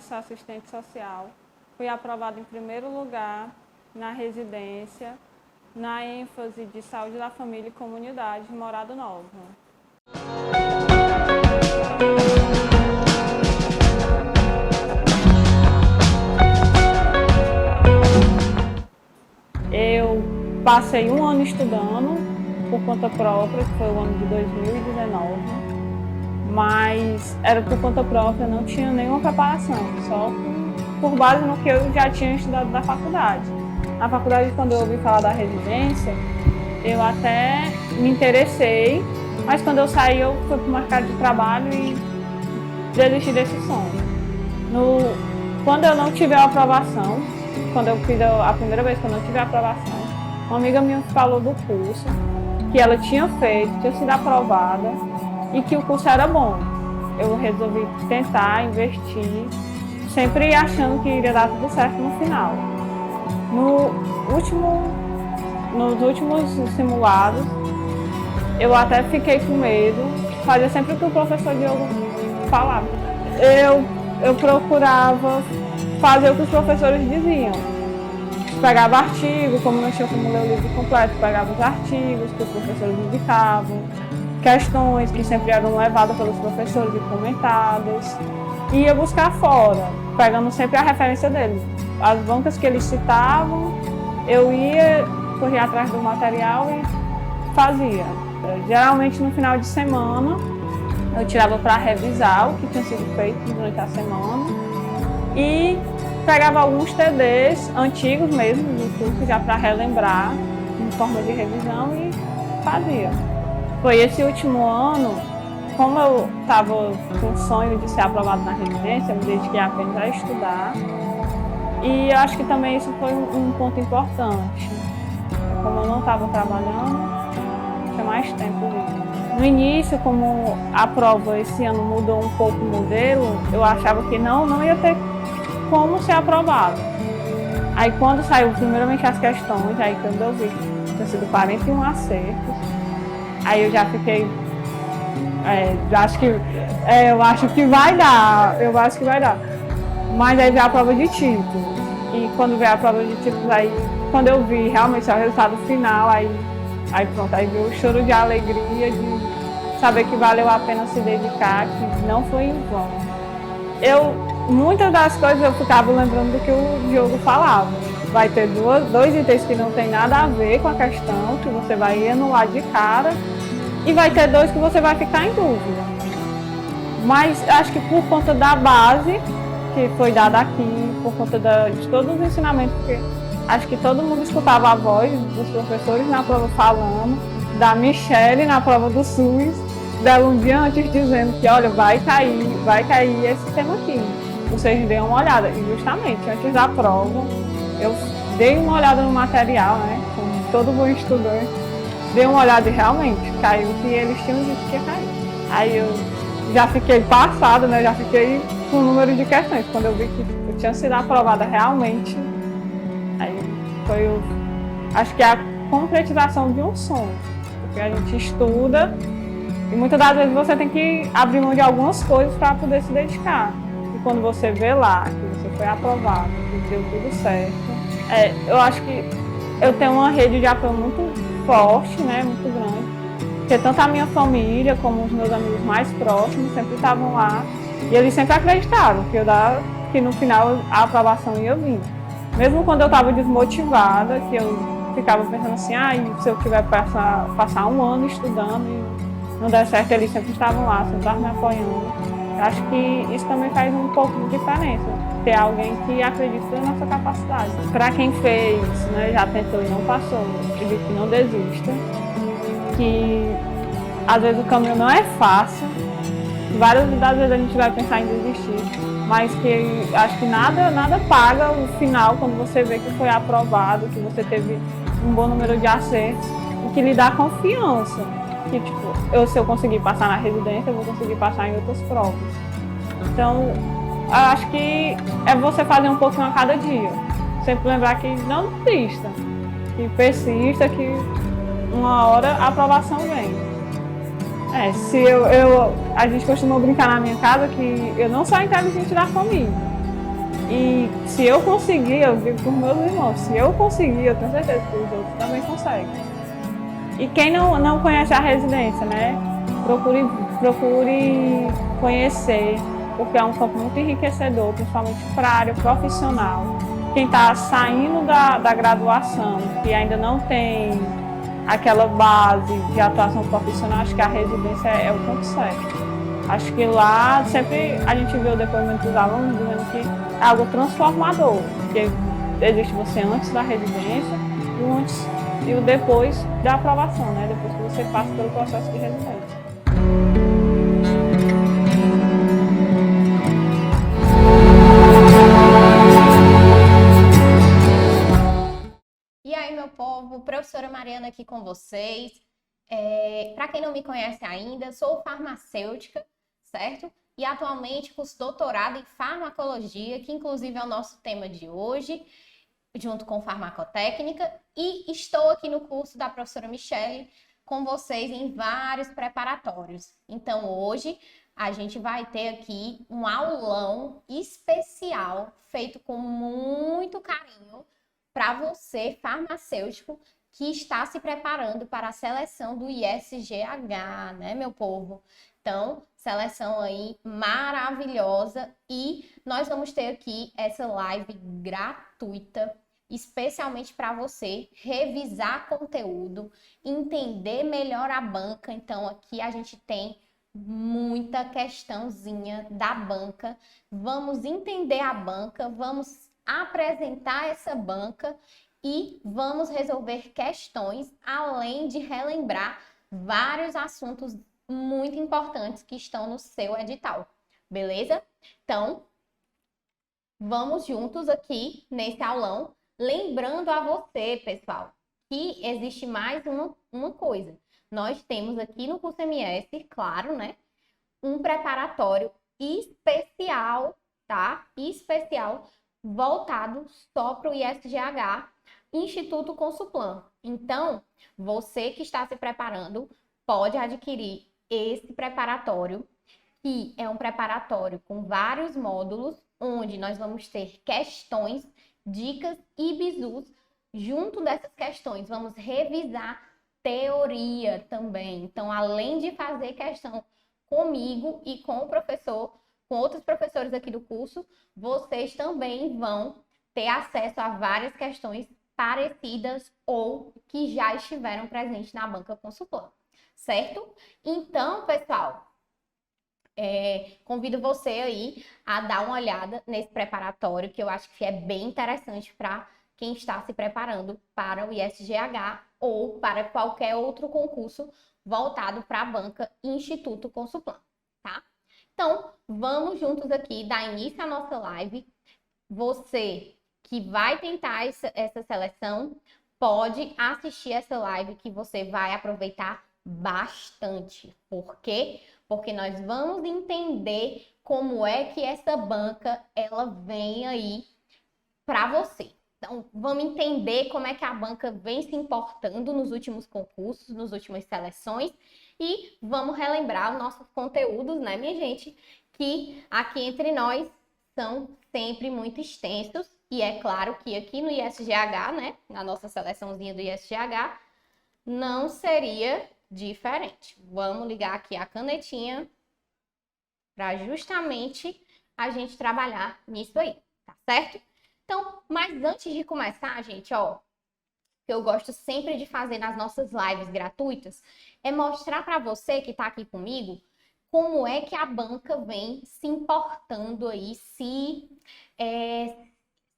de ser assistente social. Fui aprovada em primeiro lugar na residência, na ênfase de saúde da família e comunidade, Morada Nova. Eu passei um ano estudando por conta própria, que foi o ano de 2019, mas era por conta própria, não tinha nenhuma preparação, só por base no que eu já tinha estudado da faculdade. Na faculdade, quando eu ouvi falar da residência, eu até me interessei, mas quando eu saí, eu fui para o mercado de trabalho e desisti desse sonho. Quando eu não tive a aprovação, quando eu fiz a primeira vez que eu não tive a aprovação, uma amiga minha falou do curso, que ela tinha feito, tinha sido aprovada e que o curso era bom. Eu resolvi tentar investir, sempre achando que iria dar tudo certo no final. Nos últimos simulados, eu até fiquei com medo, fazia sempre o que o professor Diogo falava. Eu procurava fazer o que os professores diziam. Pegava artigos, como não tinha como ler o livro completo, pegava os artigos que os professores indicavam, questões que sempre eram levadas pelos professores e comentadas, e ia buscar fora, pegando sempre a referência deles. As bancas que eles citavam, eu ia correr atrás do material e fazia. Geralmente no final de semana, eu tirava para revisar o que tinha sido feito durante a semana e pegava alguns TDs antigos mesmo do curso já para relembrar em forma de revisão e fazia. Foi esse último ano, como eu estava com o sonho de ser aprovado na residência, eu me dediquei apenas a estudar e eu acho que também isso foi um ponto importante. Como eu não estava trabalhando, tinha mais tempo livre. No início, como a prova esse ano mudou um pouco o modelo, eu achava que não ia ter como ser aprovado. Aí quando saiu primeiramente as questões, aí quando eu vi que tinha sido 41 acertos, aí eu já fiquei, eu acho que vai dar, Mas aí veio a prova de títulos. E quando veio a prova de títulos, aí quando eu vi realmente o resultado final, aí pronto, aí veio o choro de alegria, de saber que valeu a pena se dedicar, que não foi em vão. Muitas das coisas eu ficava lembrando do que o Diogo falava. Vai ter dois itens que não tem nada a ver com a questão, que você vai anular de cara, e vai ter dois que você vai ficar em dúvida. Mas acho que por conta da base que foi dada aqui, por conta de todos os ensinamentos, porque acho que todo mundo escutava a voz dos professores na prova falando, da Michele na prova do SUS, dela um dia antes dizendo que, olha, vai cair esse tema aqui. Vocês deem uma olhada. E justamente, antes da prova, eu dei uma olhada no material, né, como todo bom estudante, dei uma olhada e realmente caiu o que eles tinham dito que ia cair. Aí eu já fiquei passada, né, já fiquei com o número de questões. Quando eu vi que eu tinha sido aprovada realmente, aí foi acho que é a concretização de um sonho. Porque a gente estuda e muitas das vezes você tem que abrir mão de algumas coisas para poder se dedicar. E quando você vê lá que você foi aprovado, que deu tudo certo, eu acho que eu tenho uma rede de apoio muito forte, né, muito grande. Porque tanto a minha família como os meus amigos mais próximos sempre estavam lá e eles sempre acreditaram que no final a aprovação ia vir. Mesmo quando eu estava desmotivada, que eu ficava pensando assim, se eu tiver passar um ano estudando e não der certo, eles sempre estavam lá, sempre estavam me apoiando. Eu acho que isso também faz um pouco de diferença, ter alguém que acredita na nossa capacidade. Para quem fez, né, já tentou e não passou, eu digo que não desista, que às vezes o caminho não é fácil, várias das vezes a gente vai pensar em desistir, mas que acho que nada paga o final quando você vê que foi aprovado, que você teve um bom número de acertos e que lhe dá confiança. Que tipo, se eu conseguir passar na residência, eu vou conseguir passar em outras provas. Então, eu acho que é você fazer um pouquinho a cada dia. Sempre lembrar que não desista, que persista, que uma hora a aprovação vem. A gente costuma brincar na minha casa que eu não sou a inteligente da família. E se eu conseguir, eu digo para os meus irmãos, se eu conseguir, eu tenho certeza que os outros também conseguem. E quem não conhece a residência, né? Procure conhecer, porque é um campo muito enriquecedor, principalmente para a área profissional. Quem está saindo da graduação, que ainda não tem aquela base de atuação profissional, acho que a residência é o ponto certo. Acho que lá sempre a gente vê o depoimento dos alunos dizendo que é algo transformador, porque existe você antes da residência e o antes e o depois da aprovação, né? Depois que você passa pelo processo de residência. E aí, meu povo, professora Mariana aqui com vocês. Para quem não me conhece ainda, sou farmacêutica, certo? E atualmente curso doutorado em farmacologia, que inclusive é o nosso tema de hoje, junto com farmacotécnica. E estou aqui no curso da professora Michele com vocês em vários preparatórios. Então, hoje a gente vai ter aqui um aulão especial feito com muito carinho para você, farmacêutico, que está se preparando para a seleção do ISGH, né, meu povo? Então, seleção aí maravilhosa e nós vamos ter aqui essa live gratuita, especialmente para você revisar conteúdo, entender melhor a banca. Então, aqui a gente tem muita questãozinha da banca. Vamos entender a banca, vamos apresentar essa banca e vamos resolver questões, além de relembrar vários assuntos muito importantes que estão no seu edital, beleza? Então, vamos juntos aqui nesse aulão, lembrando a você, pessoal, que existe mais uma coisa. Nós temos aqui no curso MS, claro, né, um preparatório especial, tá? Especial, voltado só para o ISGH, Instituto Consuplan. Então, você que está se preparando pode adquirir esse preparatório, que é um preparatório com vários módulos, onde nós vamos ter questões, dicas e bizus. Junto dessas questões, vamos revisar teoria também. Então, além de fazer questão comigo e com o professor, com outros professores aqui do curso, vocês também vão ter acesso a várias questões parecidas ou que já estiveram presentes na banca Consuplan, certo? Então, pessoal, convido você aí a dar uma olhada nesse preparatório, que eu acho que é bem interessante para quem está se preparando para o ISGH ou para qualquer outro concurso voltado para a banca Instituto Consuplan, tá? Então, vamos juntos aqui dar início à nossa live. Você que vai tentar essa seleção, pode assistir essa live que você vai aproveitar bastante. Por quê? Porque nós vamos entender como é que essa banca ela vem aí para você. Então, vamos entender como é que a banca vem se importando nos últimos concursos, nas últimas seleções e vamos relembrar os nossos conteúdos, né, minha gente? Que aqui entre nós são sempre muito extensos e é claro que aqui no ISGH, né, na nossa seleçãozinha do ISGH, não seria diferente. Vamos ligar aqui a canetinha para justamente a gente trabalhar nisso aí, tá certo? Então, mas antes de começar, gente, ó, que eu gosto sempre de fazer nas nossas lives gratuitas, é mostrar para você que está aqui comigo como é que a banca vem se importando aí, se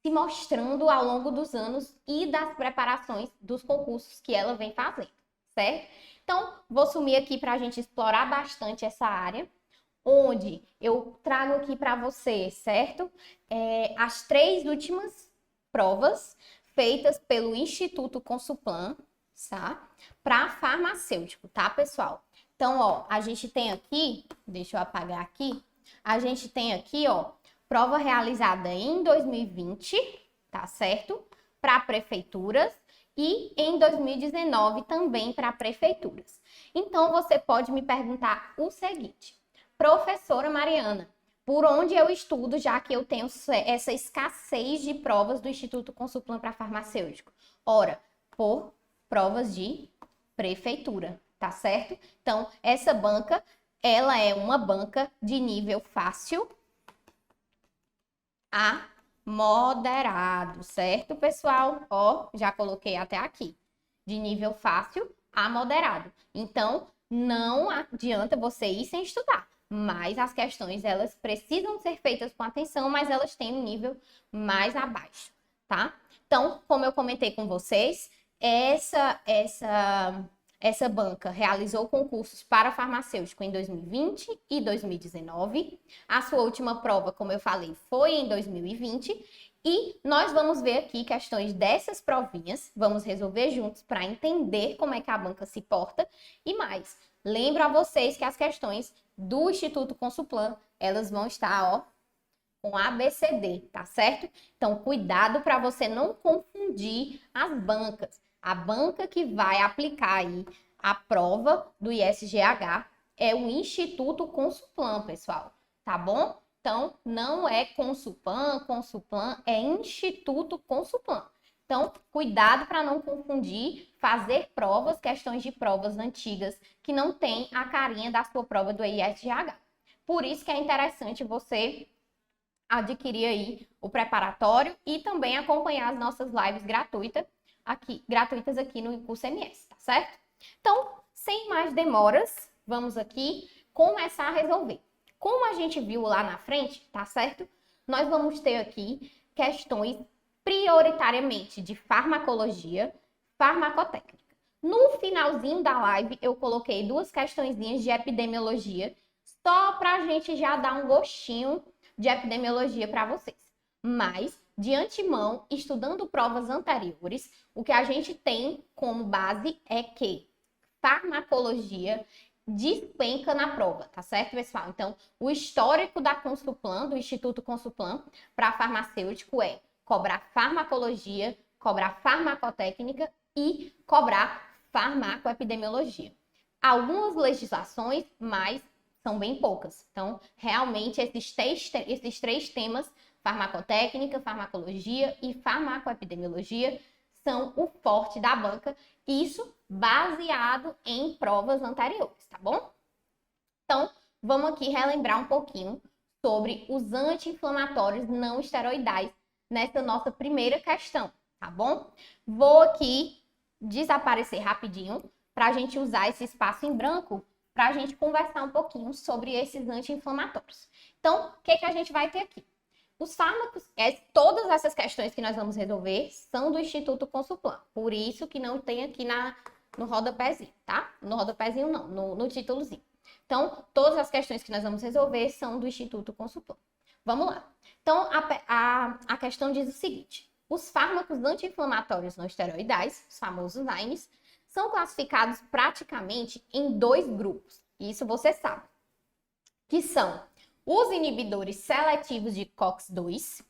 mostrando ao longo dos anos e das preparações dos concursos que ela vem fazendo, certo? Então, vou sumir aqui para a gente explorar bastante essa área, onde eu trago aqui para você, certo? As 3 últimas provas feitas pelo Instituto Consuplan, tá? Para farmacêutico, tá, pessoal? Então, ó, a gente tem aqui, deixa eu apagar aqui, a gente tem aqui, ó, prova realizada em 2020, tá certo? Para prefeituras e em 2019 também para prefeituras. Então, você pode me perguntar o seguinte: professora Mariana, Por onde eu estudo, já que eu tenho essa escassez de provas do Instituto Consulplan para farmacêutico? Ora, por provas de prefeitura, tá certo? Então, essa banca, ela é uma banca de nível fácil a moderado, certo, pessoal? Ó, já coloquei até aqui. De nível fácil a moderado. Então, não adianta você ir sem estudar. Mas as questões, elas precisam ser feitas com atenção, mas elas têm um nível mais abaixo, tá? Então, como eu comentei com vocês, essa banca realizou concursos para farmacêutico em 2020 e 2019. A sua última prova, como eu falei, foi em 2020. E nós vamos ver aqui questões dessas provinhas, vamos resolver juntos para entender como é que a banca se porta. E mais, lembro a vocês que as questões do Instituto Consulplan, elas vão estar, ó, com ABCD, tá certo? Então, cuidado para você não confundir as bancas. A banca que vai aplicar aí a prova do ISGH é o Instituto Consulplan, pessoal, tá bom? Então, não é Consulplan, é Instituto Consulplan. Então, cuidado para não confundir, fazer provas, questões de provas antigas que não tem a carinha da sua prova do ISGH. Por isso que é interessante você adquirir aí o preparatório e também acompanhar as nossas lives gratuitas aqui no curso MS, tá certo? Então, sem mais demoras, vamos aqui começar a resolver. Como a gente viu lá na frente, tá certo? Nós vamos ter aqui questões prioritariamente de farmacologia, farmacotécnica. No finalzinho da live, eu coloquei 2 questõezinhas de epidemiologia, só para a gente já dar um gostinho de epidemiologia para vocês. Mas, de antemão, estudando provas anteriores, o que a gente tem como base é que farmacologia despenca na prova, tá certo, pessoal? Então, o histórico da Consulplan, do Instituto Consulplan, para farmacêutico é cobrar farmacologia, cobrar farmacotécnica e cobrar farmacoepidemiologia. Algumas legislações, mas são bem poucas. Então, realmente, esses três temas, farmacotécnica, farmacologia e farmacoepidemiologia, são o forte da banca, isso baseado em provas anteriores, tá bom? Então, vamos aqui relembrar um pouquinho sobre os anti-inflamatórios não esteroidais nessa nossa primeira questão, tá bom? Vou aqui desaparecer rapidinho para a gente usar esse espaço em branco para a gente conversar um pouquinho sobre esses anti-inflamatórios. Então, o que a gente vai ter aqui? Os fármacos, todas essas questões que nós vamos resolver são do Instituto Consulplan. Por isso que não tem aqui no rodapézinho, tá? No rodapézinho não, no títulozinho. Então, todas as questões que nós vamos resolver são do Instituto Consulplan. Vamos lá. Então, a questão diz o seguinte. Os fármacos anti-inflamatórios não esteroidais, os famosos AINES, são classificados praticamente em 2 grupos. Isso você sabe. Que são os inibidores seletivos de COX-2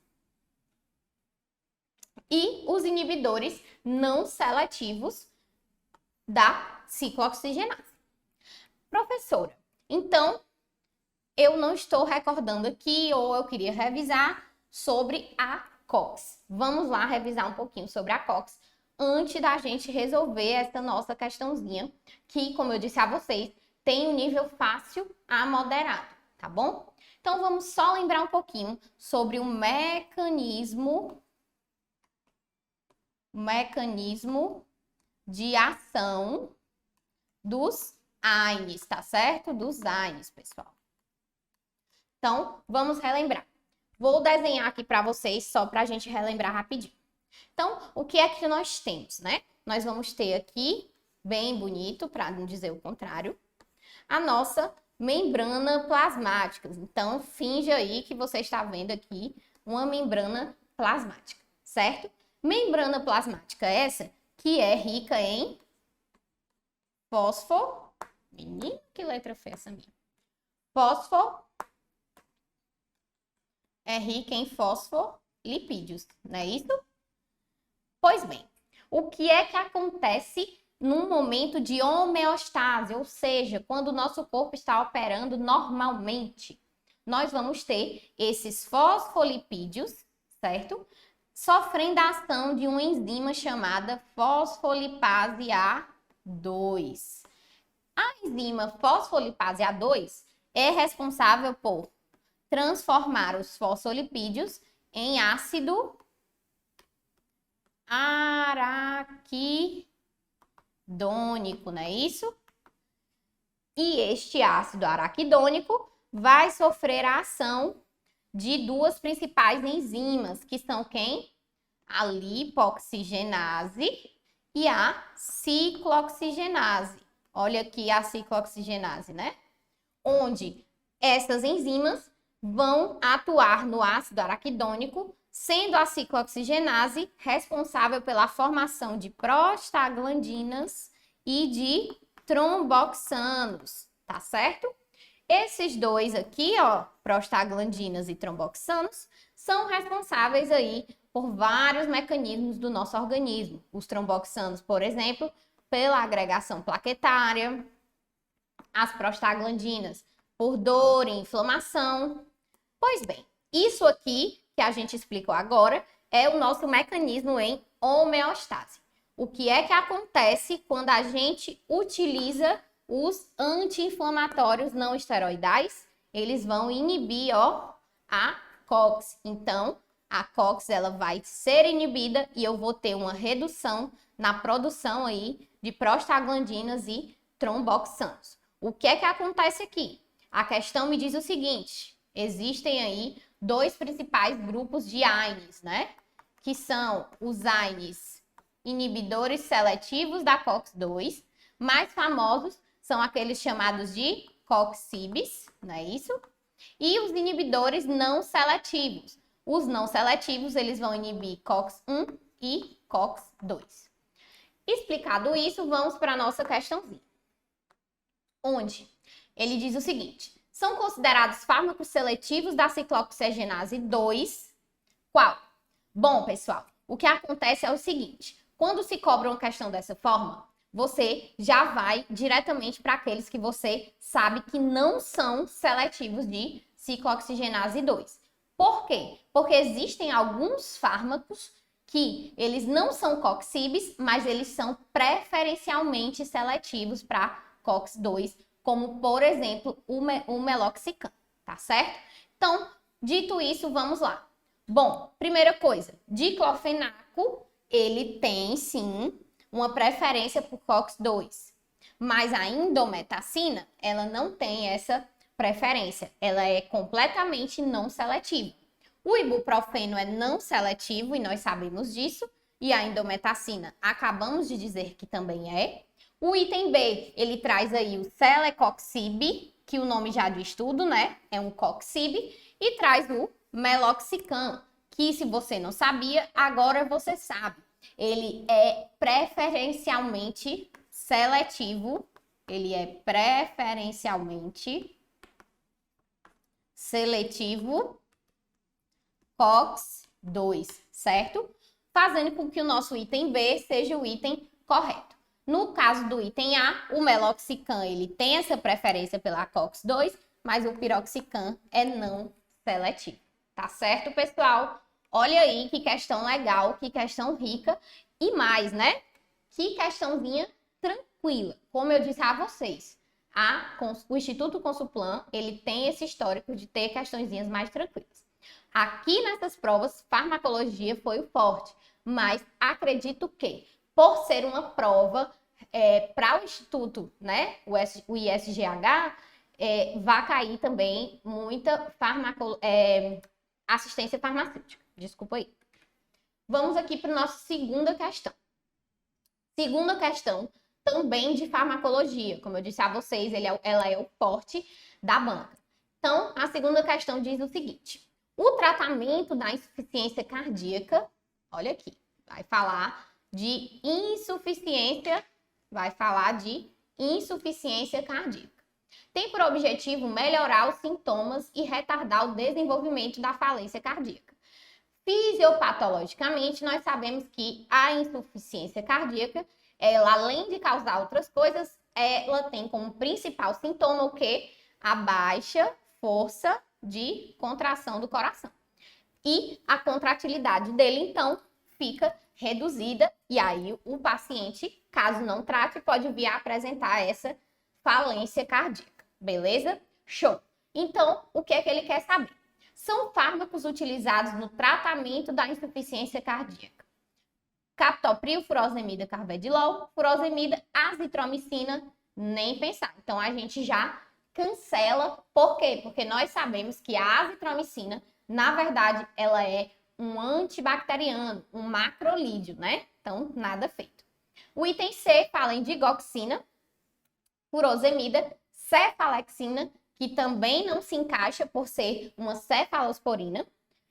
e os inibidores não seletivos da ciclooxigenase. Professora, então, eu não estou recordando aqui, ou eu queria revisar sobre a COX. Vamos lá revisar um pouquinho sobre a COX antes da gente resolver essa nossa questãozinha, que, como eu disse a vocês, tem um nível fácil a moderado, tá bom? Então, vamos só lembrar um pouquinho sobre o mecanismo de ação dos AINES, tá certo? Dos AINES, pessoal. Então, vamos relembrar. Vou desenhar aqui para vocês, só para a gente relembrar rapidinho. Então, o que é que nós temos, né? Nós vamos ter aqui, bem bonito, para não dizer o contrário, a nossa membrana plasmática. Então, finge aí que você está vendo aqui uma membrana plasmática, certo? Membrana plasmática essa que é rica em fósforo. Menino, que letra feia essa minha. Fósforo é rica em fosfolipídios, não é isso? Pois bem, o que é que acontece num momento de homeostase, ou seja, quando o nosso corpo está operando normalmente? nós vamos ter esses fosfolipídios, certo? Sofrendo a ação de uma enzima chamada fosfolipase A2. A enzima fosfolipase A2 é responsável por transformar os fosfolipídios em ácido araquidônico, não é isso? E este ácido araquidônico vai sofrer a ação de duas principais enzimas, que são quem? A lipoxigenase e a ciclooxigenase. Olha aqui a ciclooxigenase, né? Onde essas enzimas vão atuar no ácido araquidônico, sendo a ciclooxigenase responsável pela formação de prostaglandinas e de tromboxanos, tá certo? Esses dois aqui, ó, prostaglandinas e tromboxanos, são responsáveis aí por vários mecanismos do nosso organismo. Os tromboxanos, por exemplo, pela agregação plaquetária, as prostaglandinas por dor e inflamação. Pois bem, isso aqui que a gente explicou agora é o nosso mecanismo em homeostase. O que é que acontece quando a gente utiliza os anti-inflamatórios não esteroidais? Eles vão inibir, ó, a COX. Então, a COX ela vai ser inibida e eu vou ter uma redução na produção aí de prostaglandinas e tromboxanos. O que é que acontece aqui? A questão me diz o seguinte: existem aí dois principais grupos de AINEs, né? Que são os AINEs inibidores seletivos da COX-2, mais famosos são aqueles chamados de COX-CIBs, não é isso? E os inibidores não seletivos. Os não seletivos, eles vão inibir COX-1 e COX-2. Explicado isso, vamos para a nossa questãozinha. Onde ele diz o seguinte: são considerados fármacos seletivos da ciclooxigenase 2. Qual? Bom, pessoal, o que acontece é o seguinte: quando se cobra uma questão dessa forma, você já vai diretamente para aqueles que você sabe que não são seletivos de ciclooxigenase 2. Por quê? Porque existem alguns fármacos que eles não são COX-CIBs, mas eles são preferencialmente seletivos para COX-2, como, por exemplo, o meloxicam, tá certo? Então, dito isso, vamos lá. Bom, primeira coisa, diclofenaco, ele tem, sim, uma preferência por COX-2, mas a indometacina, ela não tem essa preferência, ela é completamente não seletiva. O ibuprofeno é não seletivo e nós sabemos disso, e a indometacina acabamos de dizer que também é. O item B, ele traz aí o celecoxib, que o nome já diz tudo, né? É um coxib, e traz o meloxicam, que se você não sabia, agora você sabe. Ele é preferencialmente seletivo, ele é preferencialmente seletivo COX-2, certo? Fazendo com que o nosso item B seja o item correto. No caso do item A, o meloxicam, ele tem essa preferência pela COX-2, mas o piroxicam é não seletivo. Tá certo, pessoal? Olha aí que questão legal, que questão rica e mais, né? Que questãozinha tranquila. Como eu disse a vocês, o Instituto Consulplan, ele tem esse histórico de ter questõezinhas mais tranquilas. Aqui nessas provas, farmacologia foi o forte, mas acredito que, por ser uma prova para o Instituto, né, o ISGH, vai cair também muita assistência farmacêutica. Desculpa aí. Vamos aqui para a nossa segunda questão. Segunda questão, também de farmacologia. Como eu disse a vocês, ela é o forte da banca. Então, a segunda questão diz o seguinte: o tratamento da insuficiência cardíaca, olha aqui, vai falar de insuficiência cardíaca. Tem por objetivo melhorar os sintomas e retardar o desenvolvimento da falência cardíaca. Fisiopatologicamente, nós sabemos que a insuficiência cardíaca, ela, além de causar outras coisas, ela tem como principal sintoma o quê? A baixa força de contração do coração. E a contratilidade dele, então, fica reduzida. E aí, o paciente, caso não trate, pode vir a apresentar essa falência cardíaca. Beleza? Show! Então, o que é que ele quer saber? São fármacos utilizados no tratamento da insuficiência cardíaca. Captopril, furosemida, carvedilol, furosemida, azitromicina, nem pensar. Então, a gente já cancela. Por quê? Porque nós sabemos que a azitromicina, na verdade, ela é um antibacteriano, um macrolídeo, né? Então, nada feito. O item C fala em digoxina, furosemida, cefalexina, que também não se encaixa por ser uma cefalosporina.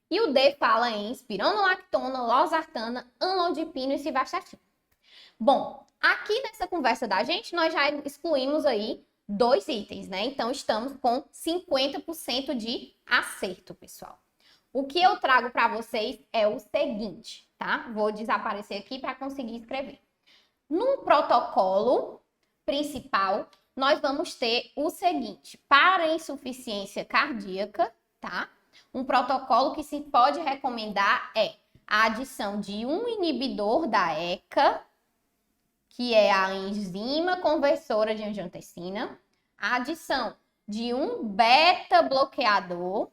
E o D fala em espironolactona, losartana, amlodipino e civastatina. Bom, aqui nessa conversa da gente, nós já excluímos aí 2 itens, né? Então, estamos com 50% de acerto, pessoal. O que eu trago para vocês é o seguinte, tá? Vou desaparecer aqui para conseguir escrever. No protocolo principal, nós vamos ter o seguinte: para insuficiência cardíaca, tá? Um protocolo que se pode recomendar é a adição de um inibidor da ECA, que é a enzima conversora de angiotensina, a adição de um beta-bloqueador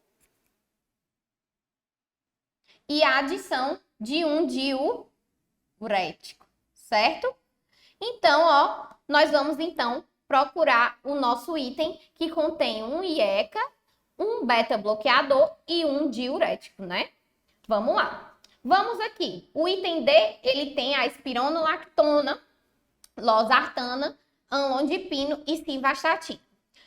e a adição de um diurético, certo? Então, ó, nós vamos então procurar o nosso item que contém um IECA, um beta-bloqueador e um diurético, né? Vamos lá. Vamos aqui. O item D, ele tem a espironolactona, losartana, amlodipino e simvastatina.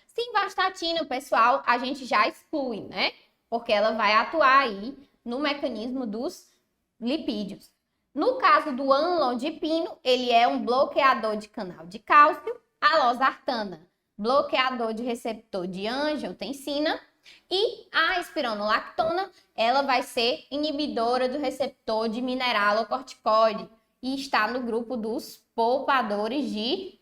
Simvastatina, pessoal, a gente já exclui, né? Porque ela vai atuar aí no mecanismo dos lipídios. No caso do amlodipino, ele é um bloqueador de canal de cálcio. A losartana, bloqueador de receptor de angiotensina. E a espironolactona, ela vai ser inibidora do receptor de mineralocorticoide e está no grupo dos poupadores de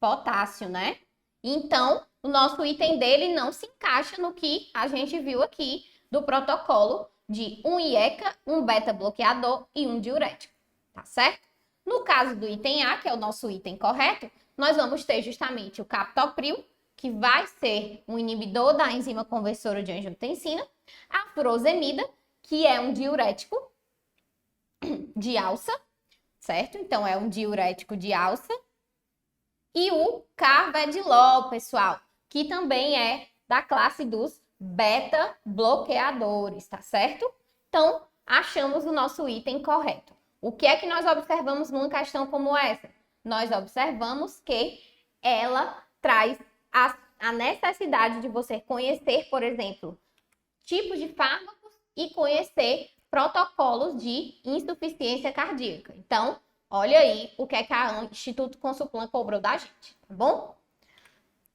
potássio, né? Então, o nosso item dele não se encaixa no que a gente viu aqui do protocolo de um IECA, um beta-bloqueador e um diurético, tá certo? No caso do item A, que é o nosso item correto, nós vamos ter justamente o captopril, que vai ser um inibidor da enzima conversora de angiotensina, a furosemida, que é um diurético de alça, certo? Então, é um diurético de alça. E o carvedilol, pessoal, que também é da classe dos beta-bloqueadores, tá certo? Então, achamos o nosso item correto. O que é que nós observamos numa questão como essa? Nós observamos que ela traz a necessidade de você conhecer, por exemplo, tipos de fármacos e conhecer protocolos de insuficiência cardíaca. Então, olha aí o que é que a Instituto Consulplan cobrou da gente, tá bom?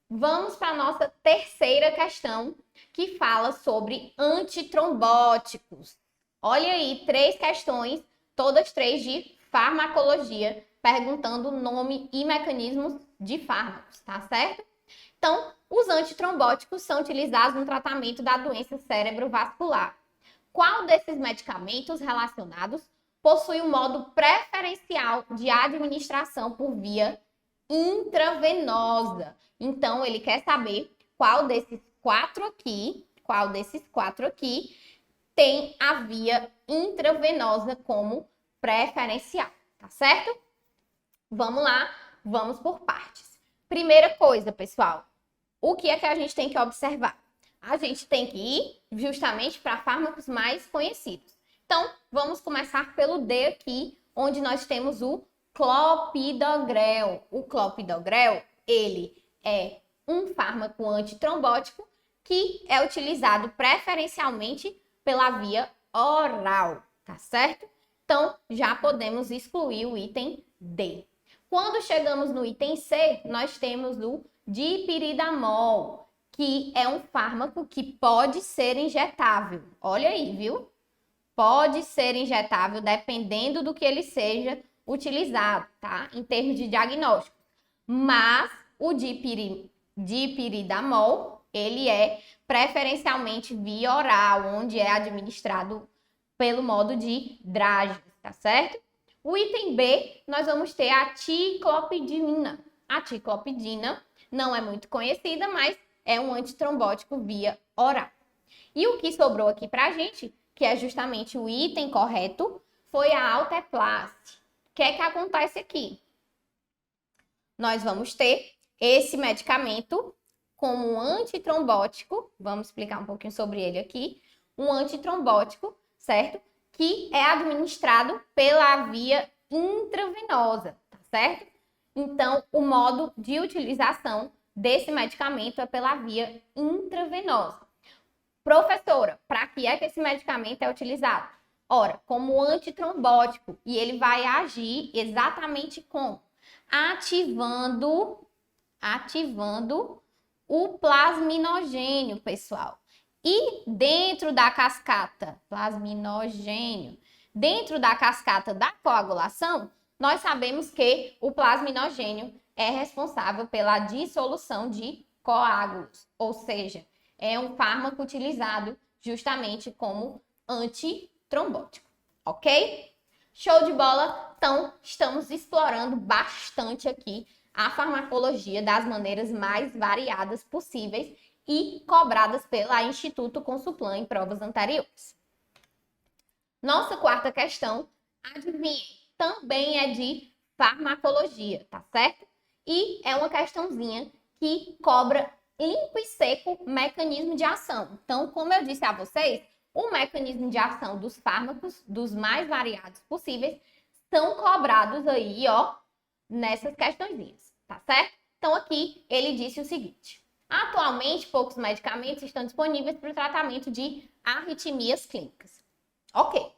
Vamos para a nossa terceira questão, que fala sobre antitrombóticos. Olha aí, 3 questões, todas 3 de farmacologia, perguntando nome e mecanismos de fármacos, tá certo? Então, os antitrombóticos são utilizados no tratamento da doença cerebrovascular. Qual desses medicamentos relacionados possui um modo preferencial de administração por via intravenosa? Então, ele quer saber qual desses 4 aqui tem a via intravenosa como preferencial, tá certo? Vamos lá, vamos por partes. Primeira coisa, pessoal, o que é que a gente tem que observar? A gente tem que ir justamente para fármacos mais conhecidos. Então, vamos começar pelo D aqui, onde nós temos o clopidogrel. O clopidogrel, ele é um fármaco antitrombótico que é utilizado preferencialmente pela via oral, tá certo? Então, já podemos excluir o item D. Quando chegamos no item C, nós temos o dipiridamol, que é um fármaco que pode ser injetável. Olha aí, viu? Pode ser injetável dependendo do que ele seja utilizado, tá? Em termos de diagnóstico. Mas o dipiridamol, ele é preferencialmente via oral, onde é administrado pelo modo de Drages, tá certo? O item B, nós vamos ter a ticlopidina. A ticlopidina não é muito conhecida, mas é um antitrombótico via oral. E o que sobrou aqui pra gente, que é justamente o item correto, foi a alteplase. O que é que acontece aqui? Nós vamos ter esse medicamento como um antitrombótico, vamos explicar um pouquinho sobre ele aqui, um antitrombótico, certo? Que é administrado pela via intravenosa, tá certo? Então, o modo de utilização desse medicamento é pela via intravenosa. Professora, para que é que esse medicamento é utilizado? Ora, como antitrombótico, e ele vai agir exatamente como? Ativando o plasminogênio, pessoal. E dentro da cascata, plasminogênio, dentro da cascata da coagulação, nós sabemos que o plasminogênio é responsável pela dissolução de coágulos, ou seja, é um fármaco utilizado justamente como antitrombótico, ok? Show de bola? Então, estamos explorando bastante aqui a farmacologia das maneiras mais variadas possíveis e cobradas pela Instituto Consuplan em provas anteriores. Nossa quarta questão, adivinhe, também é de farmacologia, tá certo? E é uma questãozinha que cobra limpo e seco mecanismo de ação. Então, como eu disse a vocês, o mecanismo de ação dos fármacos, dos mais variados possíveis, são cobrados aí, ó, nessas questõezinhas, tá certo? Então, aqui ele disse o seguinte: atualmente, poucos medicamentos estão disponíveis para o tratamento de arritmias clínicas. Ok.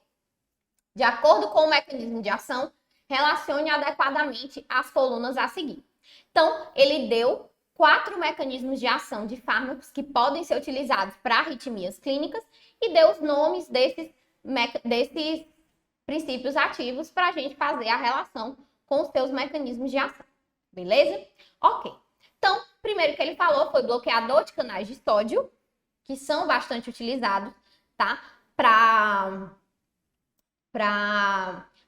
De acordo com o mecanismo de ação, relacione adequadamente as colunas a seguir. Então, ele deu 4 mecanismos de ação de fármacos que podem ser utilizados para arritmias clínicas e deu os nomes desses princípios ativos para a gente fazer a relação com os seus mecanismos de ação. Beleza? Ok. Então, primeiro que ele falou foi bloqueador de canais de sódio, que são bastante utilizados, tá? Para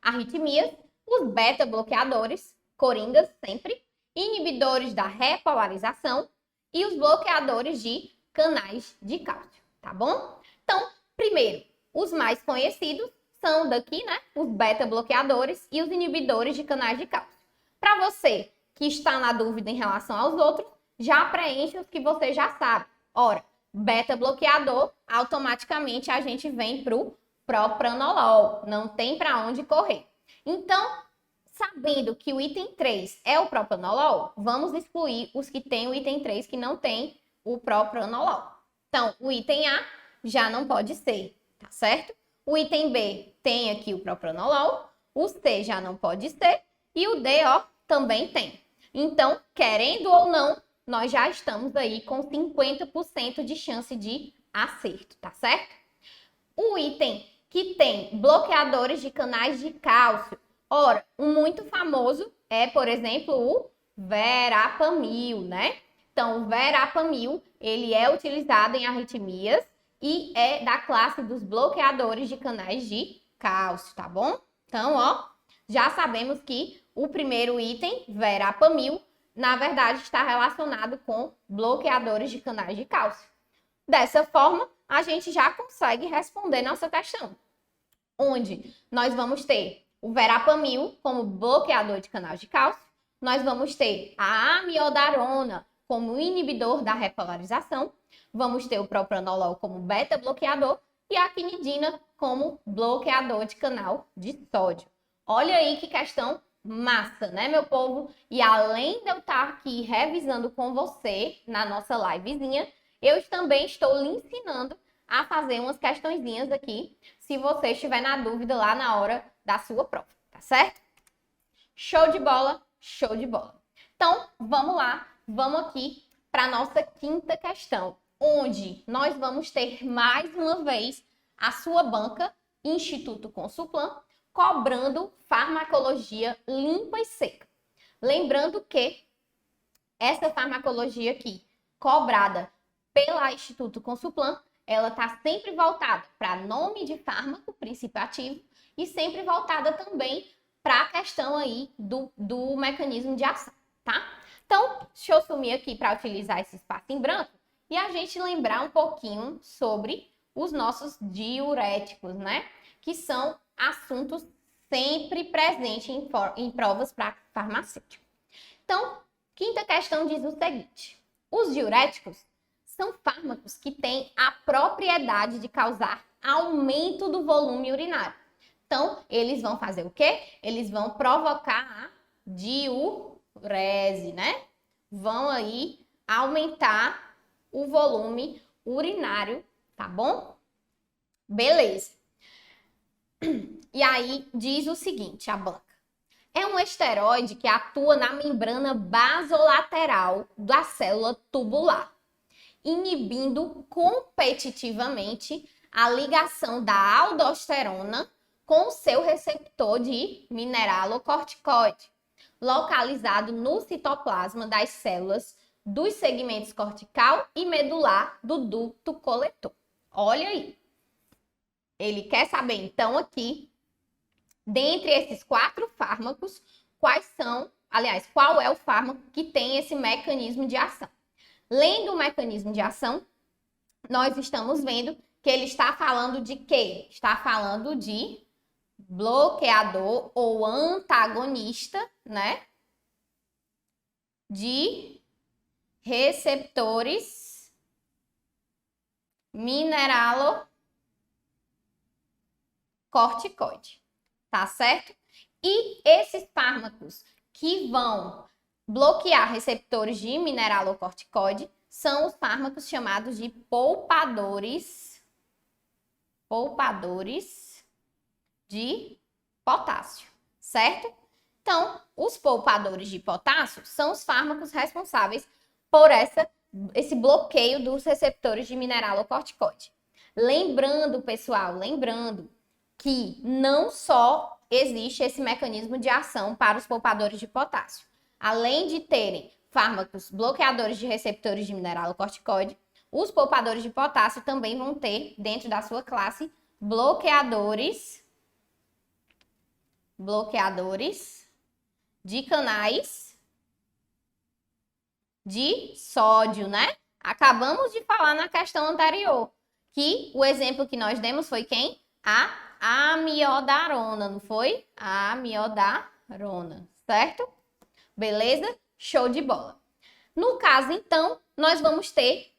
arritmias, os beta-bloqueadores, coringas sempre, inibidores da repolarização e os bloqueadores de canais de cálcio, tá bom? Então, primeiro, os mais conhecidos são daqui, né? Os beta-bloqueadores e os inibidores de canais de cálcio. Para você que está na dúvida em relação aos outros, já preenche os que você já sabe. Ora, beta-bloqueador, automaticamente a gente vem para o propranolol, não tem para onde correr. Então, sabendo que o item 3 é o propranolol, vamos excluir os que têm o item 3 que não tem o propranolol. Então, o item A já não pode ser, tá certo? O item B tem aqui o propranolol, o C já não pode ser e o D, ó, também tem. Então, querendo ou não, nós já estamos aí com 50% de chance de acerto, tá certo? O item que tem bloqueadores de canais de cálcio. Ora, um muito famoso é, por exemplo, o verapamil, né? Então, o verapamil, ele é utilizado em arritmias e é da classe dos bloqueadores de canais de cálcio, tá bom? Então, ó, já sabemos que o primeiro item, verapamil, na verdade está relacionado com bloqueadores de canais de cálcio. Dessa forma, a gente já consegue responder nossa questão, onde nós vamos ter o verapamil como bloqueador de canais de cálcio, nós vamos ter a amiodarona como inibidor da repolarização, vamos ter o propranolol como beta-bloqueador e a quinidina como bloqueador de canal de sódio. Olha aí que questão massa, né, meu povo? E além de eu estar aqui revisando com você na nossa livezinha, eu também estou lhe ensinando a fazer umas questõezinhas aqui, se você estiver na dúvida lá na hora da sua prova, tá certo? Show de bola, show de bola. Então, vamos lá, vamos aqui para a nossa quinta questão, onde nós vamos ter mais uma vez a sua banca, Instituto Consuplan, cobrando farmacologia limpa e seca. Lembrando que essa farmacologia aqui, cobrada pela Instituto Consulplan, ela está sempre voltada para nome de fármaco, princípio ativo, e sempre voltada também para a questão aí do mecanismo de ação, tá? Então, deixa eu sumir aqui para utilizar esse espaço em branco e a gente lembrar um pouquinho sobre os nossos diuréticos, né? Que são assuntos sempre presentes em provas para farmacêutico. Então, quinta questão diz o seguinte: os diuréticos são fármacos que têm a propriedade de causar aumento do volume urinário. Então, eles vão fazer o quê? Eles vão provocar a diurese, né? Vão aí aumentar o volume urinário, tá bom? Beleza. E aí diz o seguinte, a banca. É um esteroide que atua na membrana basolateral da célula tubular, inibindo competitivamente a ligação da aldosterona com o seu receptor de mineralocorticoide, localizado no citoplasma das células dos segmentos cortical e medular do ducto coletor. Olha aí. Ele quer saber, então, aqui, dentre esses 4 fármacos, qual é o fármaco que tem esse mecanismo de ação. Lendo o mecanismo de ação, nós estamos vendo que ele está falando de quê? Está falando de bloqueador ou antagonista, né? De receptores mineralocorticoide, tá certo? E esses fármacos que vão bloquear receptores de mineralocorticoide são os fármacos chamados de poupadores de potássio, certo? Então, os poupadores de potássio são os fármacos responsáveis por esse bloqueio dos receptores de mineralocorticoide. Lembrando, pessoal, que não só existe esse mecanismo de ação para os poupadores de potássio. Além de terem fármacos bloqueadores de receptores de mineralocorticoide, os poupadores de potássio também vão ter, dentro da sua classe, bloqueadores de canais de sódio, né? Acabamos de falar na questão anterior que o exemplo que nós demos foi quem? A amiodarona, não foi? A amiodarona, certo? Beleza? Show de bola. No caso, então, nós vamos ter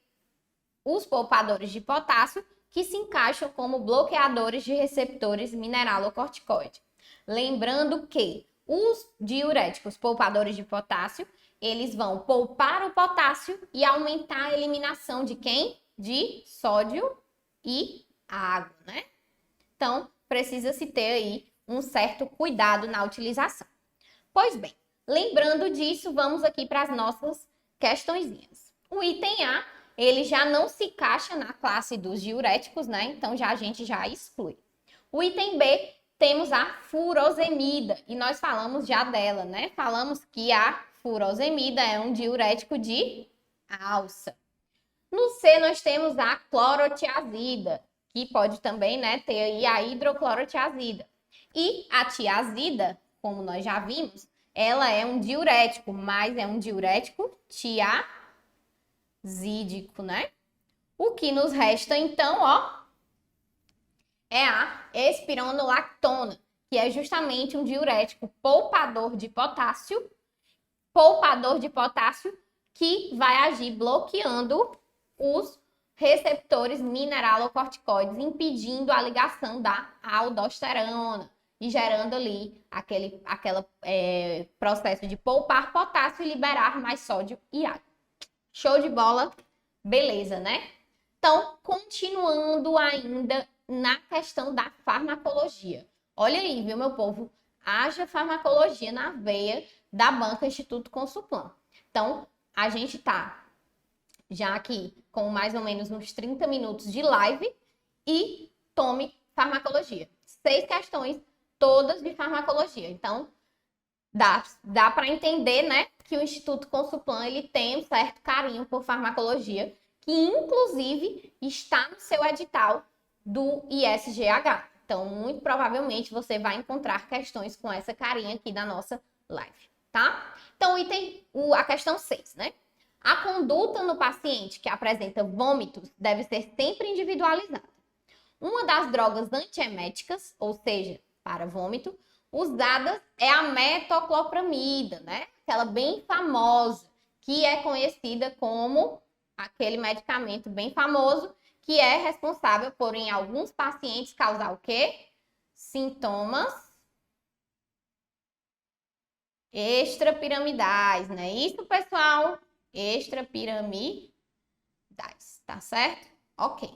os poupadores de potássio que se encaixam como bloqueadores de receptores mineralocorticoide. Lembrando que os diuréticos poupadores de potássio, eles vão poupar o potássio e aumentar a eliminação de quem? De sódio e água, né? Então, precisa-se ter aí um certo cuidado na utilização. Pois bem, lembrando disso, vamos aqui para as nossas questõezinhas. O item A, ele já não se encaixa na classe dos diuréticos, né? Então, a gente já exclui. O item B, temos a furosemida, e nós falamos já dela, né? Falamos que a furosemida é um diurético de alça. No C, nós temos a clorotiazida, que pode também, né, ter aí a hidroclorotiazida. E a tiazida, como nós já vimos, ela é um diurético, mas é um diurético tiazídico, né? O que nos resta, então, ó, é a espironolactona, que é justamente um diurético poupador de potássio que vai agir bloqueando os receptores mineralocorticoides, impedindo a ligação da aldosterona e gerando ali aquele processo de poupar potássio e liberar mais sódio e água. Show de bola? Beleza, né? Então, continuando ainda na questão da farmacologia. Olha aí, viu, meu povo? Haja farmacologia na veia da banca Instituto Consulplan. Então, a gente tá já aqui com mais ou menos uns 30 minutos de live e tome farmacologia. 6 questões, todas de farmacologia. Então, dá para entender, né, que o Instituto Consulplan, ele tem um certo carinho por farmacologia, que inclusive está no seu edital do ISGH. Então, muito provavelmente você vai encontrar questões com essa carinha aqui da nossa live, tá? Então, a questão 6, né? A conduta no paciente que apresenta vômitos deve ser sempre individualizada. Uma das drogas antieméticas, ou seja, para vômito, usada é a metoclopramida, né? Aquela bem famosa, que é conhecida como aquele medicamento bem famoso, que é responsável por, em alguns pacientes, causar o quê? Sintomas extrapiramidais, não é isso, pessoal? Extrapiramidais, tá certo? Ok.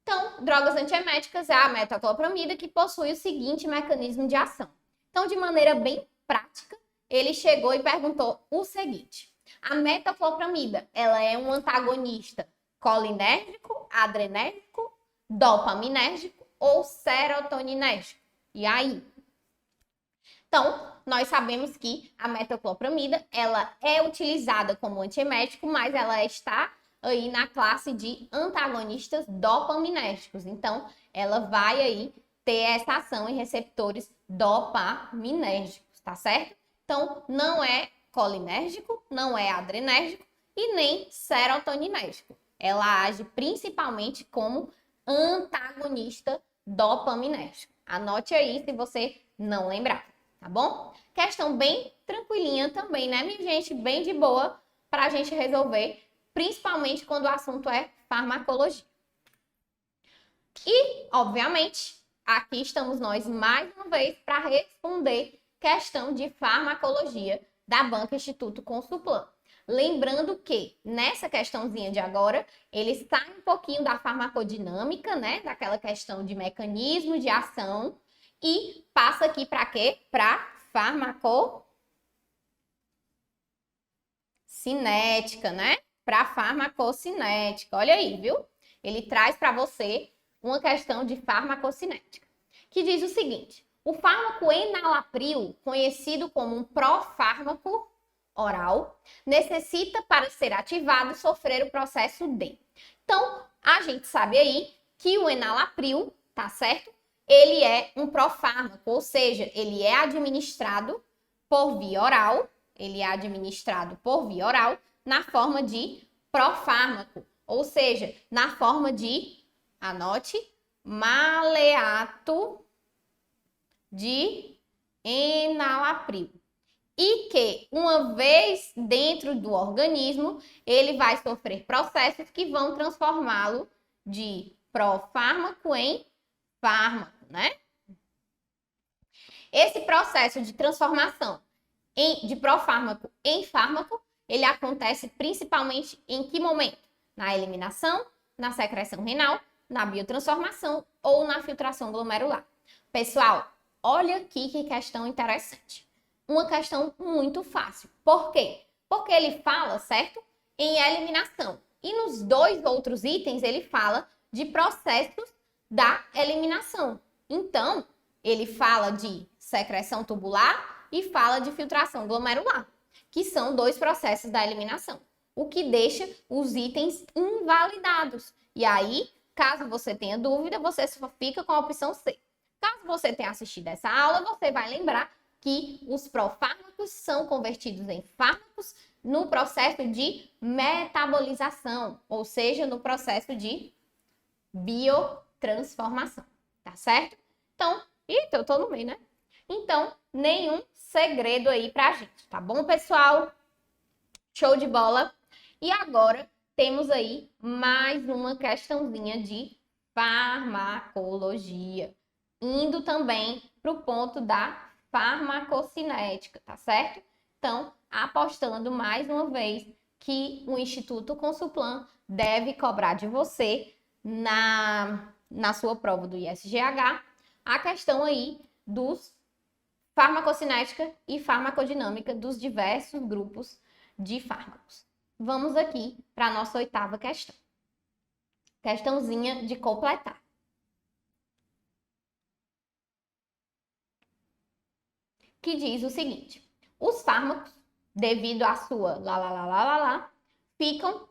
Então, drogas antieméticas é a metoclopramida, que possui o seguinte mecanismo de ação. Então, de maneira bem prática, ele chegou e perguntou o seguinte: a metoclopramida, ela é um antagonista colinérgico, adrenérgico, dopaminérgico ou serotoninérgico? E aí? Então, nós sabemos que a metoclopramida, ela é utilizada como antiemético, mas ela está aí na classe de antagonistas dopaminérgicos. Então, ela vai aí ter essa ação em receptores dopaminérgicos, tá certo? Então, não é colinérgico, não é adrenérgico e nem serotoninérgico. Ela age principalmente como antagonista dopaminérgico. Anote aí se você não lembrar, tá bom? Questão bem tranquilinha também, né, minha gente? Bem de boa para a gente resolver, principalmente quando o assunto é farmacologia. E, obviamente, aqui estamos nós mais uma vez para responder questão de farmacologia da Banca Instituto Consulplan. Lembrando que nessa questãozinha de agora, ele sai um pouquinho da farmacodinâmica, né? Daquela questão de mecanismo de ação e passa aqui para quê? Para farmacocinética, né? Para farmacocinética. Olha aí, viu? Ele traz para você uma questão de farmacocinética, que diz o seguinte: o fármaco enalapril, conhecido como um profármaco oral, necessita, para ser ativado, sofrer o processo D. Então, a gente sabe aí que o enalapril, tá certo? Ele é um profármaco, ou seja, ele é administrado por via oral, na forma de profármaco, ou seja, na forma de, anote, maleato de enalapril. E que, uma vez dentro do organismo, ele vai sofrer processos que vão transformá-lo de profármaco em fármaco, né? Esse processo de transformação de profármaco em fármaco, ele acontece principalmente em que momento? Na eliminação, na secreção renal, na biotransformação ou na filtração glomerular. Pessoal, olha aqui que questão interessante. Uma questão muito fácil. Por quê? Porque ele fala, certo? Em eliminação. E nos dois outros itens ele fala de processos da eliminação. Então, ele fala de secreção tubular e fala de filtração glomerular, que são dois processos da eliminação, o que deixa os itens invalidados. E aí, caso você tenha dúvida, você só fica com a opção C. Caso você tenha assistido essa aula, você vai lembrar que os profármacos são convertidos em fármacos no processo de metabolização, ou seja, no processo de biotransformação, tá certo? Então, eu tô no meio, né? Então, nenhum segredo aí pra gente, tá bom, pessoal? Show de bola! E agora temos aí mais uma questãozinha de farmacologia, indo também pro ponto da farmacocinética, tá certo? Então, apostando mais uma vez que o Instituto Consulplan deve cobrar de você na sua prova do ISGH a questão aí dos farmacocinética e farmacodinâmica dos diversos grupos de fármacos. Vamos aqui para a nossa 8ª questão. Questãozinha de completar. Que diz o seguinte: os fármacos, devido à sua ficam,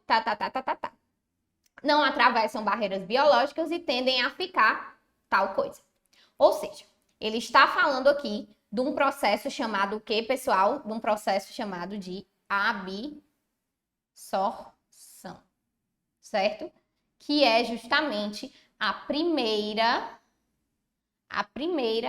não atravessam barreiras biológicas e tendem a ficar tal coisa. Ou seja, ele está falando aqui de um processo chamado o quê, pessoal? De um processo chamado de absorção, certo? Que é justamente a primeira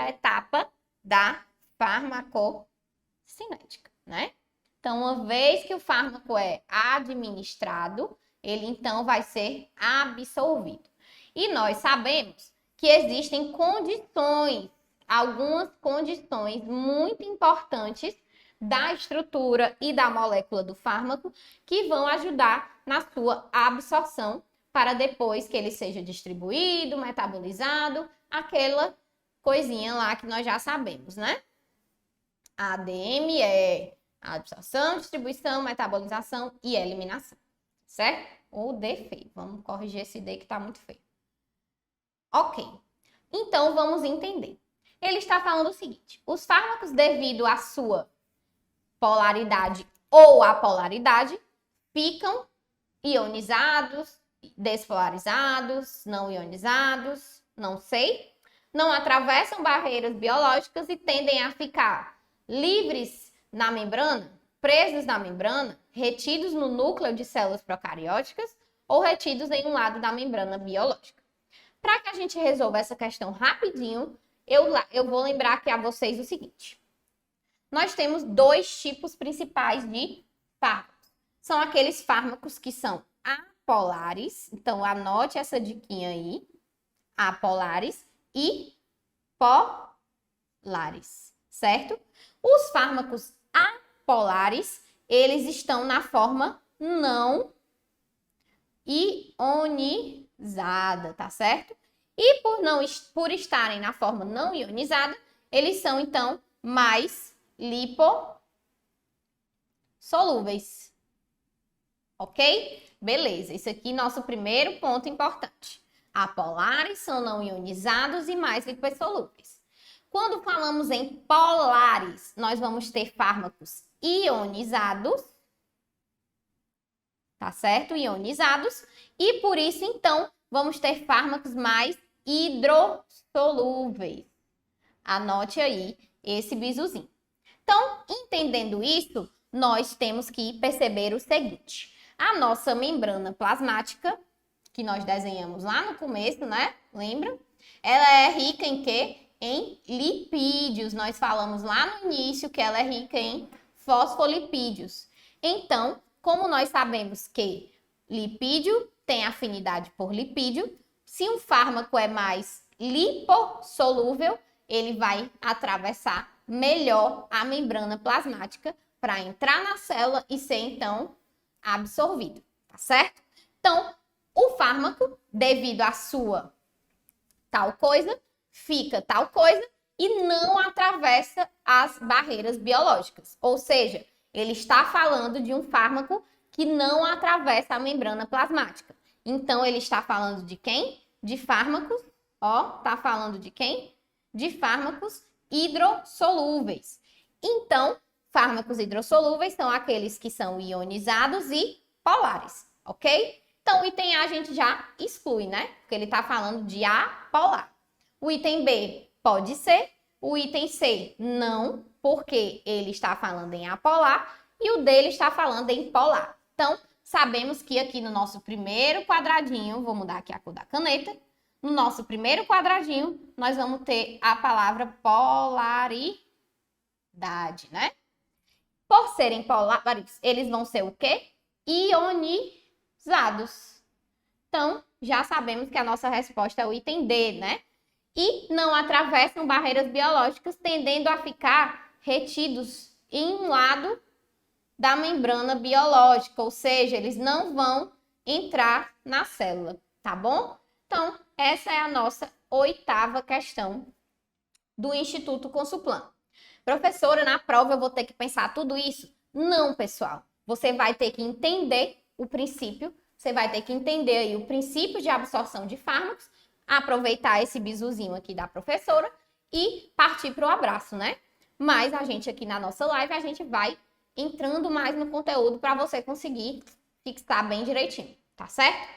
etapa da farmacocinética, né? Então, uma vez que o fármaco é administrado, ele então vai ser absorvido. E nós sabemos que existem condições, algumas condições muito importantes da estrutura e da molécula do fármaco que vão ajudar na sua absorção para depois que ele seja distribuído, metabolizado, aquela coisinha lá que nós já sabemos, né? A ADM é absorção, distribuição, metabolização e eliminação, certo? Ou D feio. Vamos corrigir esse D que está muito feio. Ok. Então, vamos entender. Ele está falando o seguinte: os fármacos, devido à sua polaridade ou apolaridade, ficam ionizados, despolarizados, não ionizados, não sei, não atravessam barreiras biológicas e tendem a ficar livres na membrana, presos na membrana, retidos no núcleo de células procarióticas ou retidos em um lado da membrana biológica. Para que a gente resolva essa questão rapidinho, eu vou lembrar aqui a vocês o seguinte. Nós temos dois tipos principais de fármacos. São aqueles fármacos que são apolares, então anote essa diquinha aí, apolares e polares, certo? Os fármacos apolares, eles estão na forma não ionizada, tá certo? E por estarem na forma não ionizada, eles são então mais lipossolúveis. Ok? Beleza, isso aqui é nosso primeiro ponto importante. Apolares são não ionizados e mais lipossolúveis. Quando falamos em polares, nós vamos ter fármacos ionizados, tá certo? Ionizados. E por isso, então, vamos ter fármacos mais hidrossolúveis. Anote aí esse bizuzinho. Então, entendendo isso, nós temos que perceber o seguinte. A nossa membrana plasmática, que nós desenhamos lá no começo, né? Lembra? Ela é rica em quê? Em lipídios. Nós falamos lá no início que ela é rica em fosfolipídios. Então, como nós sabemos que lipídio tem afinidade por lipídio, se um fármaco é mais lipossolúvel, ele vai atravessar melhor a membrana plasmática para entrar na célula e ser, então, absorvido, tá certo? Então, o fármaco, devido à sua tal coisa, fica tal coisa e não atravessa as barreiras biológicas. Ou seja, ele está falando de um fármaco que não atravessa a membrana plasmática. Então, ele está falando de quem? De fármacos, ó, tá falando de quem? De fármacos hidrossolúveis. Então, fármacos hidrossolúveis são aqueles que são ionizados e polares, ok? Então, o item A a gente já exclui, né? Porque ele está falando de apolar. O item B pode ser, o item C não, porque ele está falando em apolar e o D ele está falando em polar. Então, sabemos que aqui no nosso primeiro quadradinho, vou mudar aqui a cor da caneta, no nosso primeiro quadradinho, nós vamos ter a palavra polaridade, né? Por serem polares, eles vão ser o quê? Ionizados. Então, já sabemos que a nossa resposta é o item D, né? E não atravessam barreiras biológicas, tendendo a ficar retidos em um lado da membrana biológica, ou seja, eles não vão entrar na célula, tá bom? Então, essa é a nossa 8ª questão do Instituto Consulplan. Professora, na prova eu vou ter que pensar tudo isso? Não, pessoal. Você vai ter que entender o princípio, você vai ter que entender aí o princípio de absorção de fármacos, aproveitar esse bizuzinho aqui da professora e partir para o abraço, né? Mas a gente aqui na nossa live, a gente vai entrando mais no conteúdo para você conseguir fixar bem direitinho, tá certo?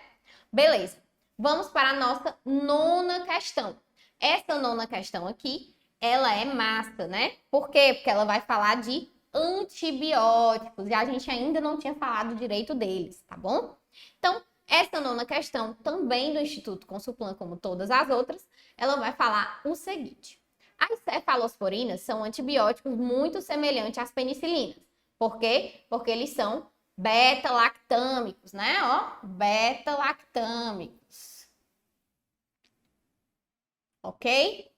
Beleza. Vamos para a nossa nona questão. Essa nona questão aqui, ela é massa, né? Por quê? Porque ela vai falar de antibióticos e a gente ainda não tinha falado direito deles, tá bom? Então, essa nona questão, também do Instituto Consulplan, como todas as outras, ela vai falar o seguinte. As cefalosporinas são antibióticos muito semelhantes às penicilinas. Por quê? Porque eles são beta-lactâmicos, né? Ó, beta-lactâmicos. Ok?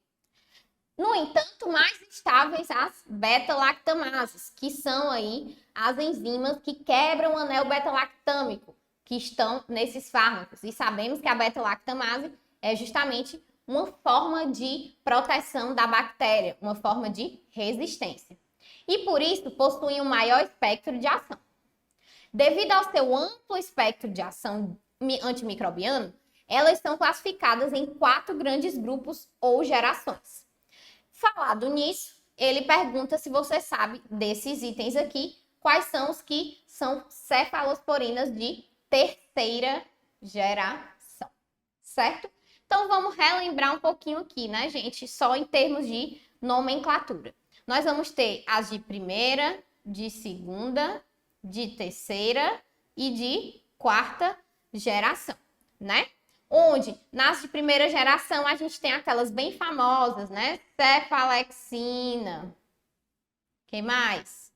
No entanto, mais estáveis as beta-lactamases, que são aí as enzimas que quebram o anel beta-lactâmico, que estão nesses fármacos. E sabemos que a beta-lactamase é justamente uma forma de proteção da bactéria, uma forma de resistência. E por isso possuem um maior espectro de ação. Devido ao seu amplo espectro de ação antimicrobiano, elas são classificadas em 4 grandes grupos ou gerações. Falado nisso, ele pergunta se você sabe desses itens aqui, quais são os que são cefalosporinas de terceira geração, certo? Então, vamos relembrar um pouquinho aqui, né, gente? Só em termos de nomenclatura. Nós vamos ter as de primeira, de segunda, de terceira e de quarta geração, né? Onde, nas de primeira geração, a gente tem aquelas bem famosas, né? Cefalexina. Quem mais?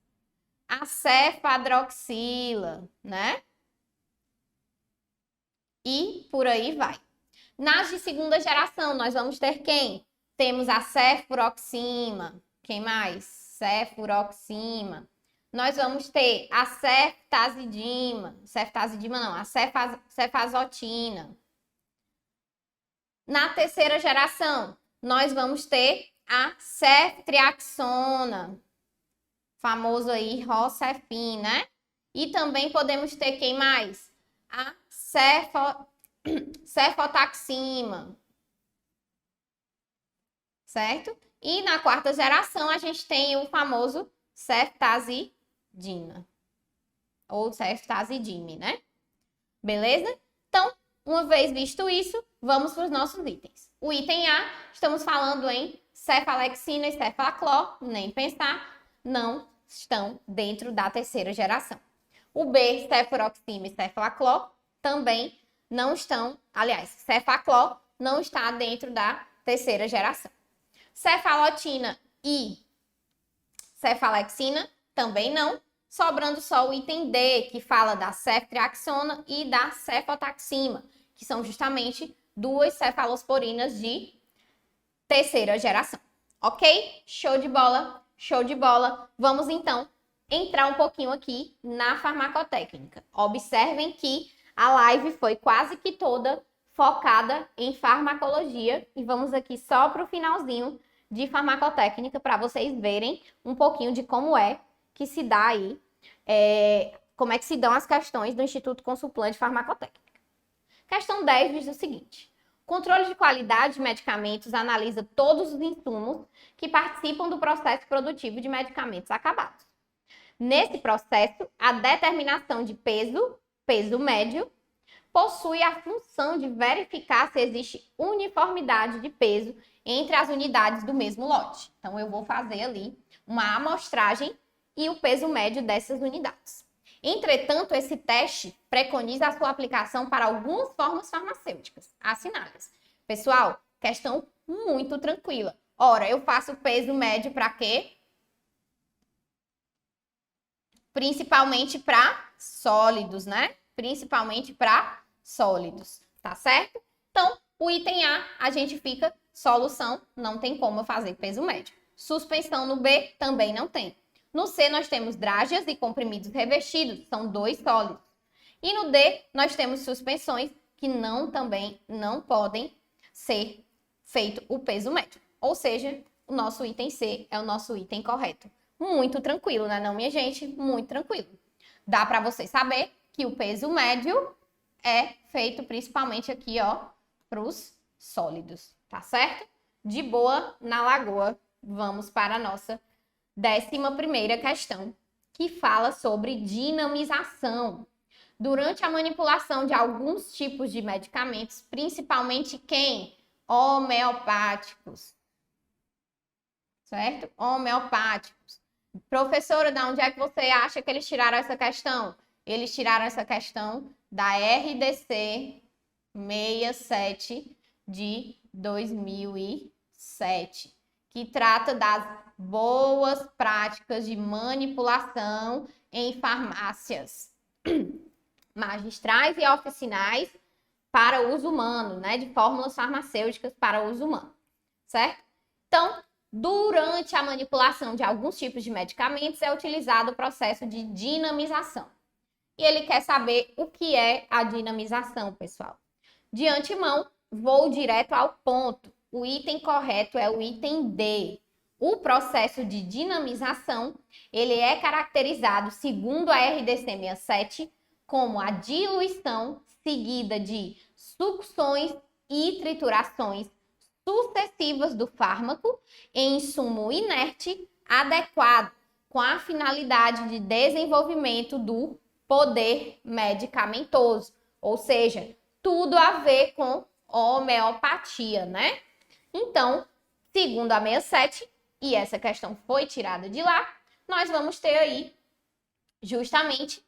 A cefadroxila, né? E por aí vai. Nas de segunda geração, nós vamos ter quem? Temos a cefuroxima. Quem mais? Cefuroxima. Nós vamos ter a ceftazidima. Ceftazidima não, a cefazotina. Na terceira geração, nós vamos ter a ceftriaxona, famoso aí Rocefin, né? E também podemos ter quem mais? A cefotaxima, certo? E na quarta geração, a gente tem o famoso ceftazidima, ou ceftazidime, né? Beleza? Então, uma vez visto isso, vamos para os nossos itens. O item A, estamos falando em cefalexina e cefaclor, nem pensar, não estão dentro da terceira geração. O B, cefuroxima e cefaclor, também não estão, aliás, cefaclor não está dentro da terceira geração. Cefalotina e cefalexina, também não. Sobrando só o item D, que fala da ceftriaxona e da cefotaxima, que são justamente 2 cefalosporinas de terceira geração. Ok? Show de bola? Show de bola. Vamos, então, entrar um pouquinho aqui na farmacotécnica. Observem que a live foi quase que toda focada em farmacologia e vamos aqui só para o finalzinho de farmacotécnica para vocês verem um pouquinho de como é que se dá aí, como é que se dão as questões do Instituto Consulplan de Farmacotécnica. Questão 10 diz o seguinte: controle de qualidade de medicamentos analisa todos os insumos que participam do processo produtivo de medicamentos acabados. Nesse processo, a determinação de peso médio, possui a função de verificar se existe uniformidade de peso entre as unidades do mesmo lote. Então, eu vou fazer ali uma amostragem e o peso médio dessas unidades. Entretanto, esse teste preconiza a sua aplicação para algumas formas farmacêuticas. Assinale-se. Pessoal, questão muito tranquila. Ora, eu faço o peso médio para quê? Principalmente para sólidos, né? Principalmente para sólidos, tá certo? Então, o item A, gente fica solução, não tem como eu fazer peso médio. Suspensão no B, também não tem. No C, nós temos drágeas e comprimidos revestidos, são 2 sólidos. E no D, nós temos suspensões que também não podem ser feito o peso médio. Ou seja, o nosso item C é o nosso item correto. Muito tranquilo, né não, minha gente? Muito tranquilo. Dá para você saber que o peso médio é feito principalmente aqui, ó, para os sólidos, tá certo? De boa na lagoa, vamos para a nossa 11ª questão, que fala sobre dinamização. durante a manipulação de alguns tipos de medicamentos, principalmente quem? Homeopáticos. Certo? Homeopáticos. Professora, de onde é que você acha que eles tiraram essa questão? Eles tiraram essa questão da RDC 67 de 2007, que trata das boas práticas de manipulação em farmácias magistrais e oficinais para uso humano, né? De fórmulas farmacêuticas para uso humano, certo? Então, durante a manipulação de alguns tipos de medicamentos, é utilizado o processo de dinamização. E ele quer saber o que é a dinamização, pessoal. De antemão, vou direto ao ponto. O item correto é o item D. O processo de dinamização, ele é caracterizado, segundo a RDC 67, como a diluição seguida de sucções e triturações sucessivas do fármaco em insumo inerte adequado, com a finalidade de desenvolvimento do poder medicamentoso, ou seja, tudo a ver com homeopatia, né? Então, segundo a 67, e essa questão foi tirada de lá, nós vamos ter aí justamente